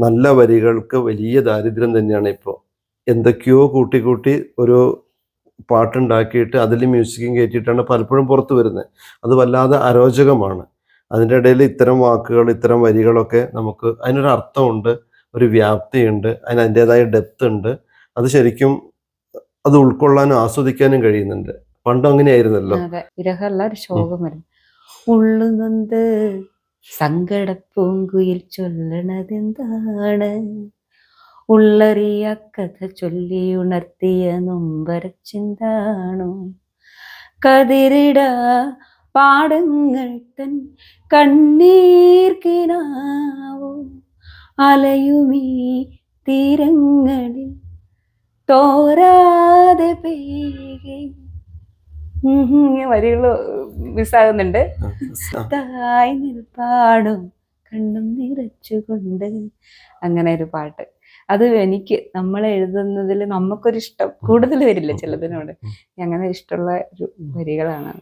നല്ല വരികൾക്ക് വലിയ ദാരിദ്ര്യം തന്നെയാണ് ഇപ്പോൾ. എന്തൊക്കെയോ കൂട്ടി കൂട്ടി ഒരു പാട്ടുണ്ടാക്കിയിട്ട് അതിൽ മ്യൂസിക്കും കയറ്റിയിട്ടാണ് പലപ്പോഴും പുറത്തു വരുന്നത്. അത് വല്ലാതെ അരോചകമാണ്. അതിൻ്റെ ഇടയിൽ ഇത്തരം വാക്കുകൾ, ഇത്തരം വരികളൊക്കെ നമുക്ക് അതിനൊരു അർത്ഥമുണ്ട്, ഒരു വ്യാപ്തിയുണ്ട്, അതിന് അതിൻ്റേതായ ഡെപ്ത് ഉണ്ട്. അത് ശരിക്കും അത് ഉൾക്കൊള്ളാനും ആസ്വദിക്കാനും കഴിയുന്നുണ്ട്. പണ്ടും അങ്ങനെയായിരുന്നല്ലോ. അതെ, വിരഹമല്ല ഒരു ശോകം വരും. ഉള്ളുനൊന്ത് സങ്കടപ്പൂങ്കുയിൽ ചൊല്ലണതെന്താണ്, ഉള്ളറിയ കഥ ചൊല്ലി ഉണർത്തിയ നൊമ്പരച്ചിന്താണോ, കതിരിട പാടങ്ങൾ തൻ കണ്ണീർ കിനാവോ, അലയുമീ തീരങ്ങളിൽ തോരാതെ പെയ്കെ. വരികള് മിസ്സാകുന്നുണ്ട്. തായ് നിൽപ്പാടും കണ്ണും നിറച്ചുകൊണ്ട്, അങ്ങനെ ഒരു പാട്ട്. അത് എനിക്ക് നമ്മൾ എഴുതുന്നതിൽ നമുക്കൊരിഷ്ടം കൂടുതൽ വരില്ല ചിലതിനോട്, അങ്ങനെ ഇഷ്ടമുള്ള ഒരു വരികളാണ്.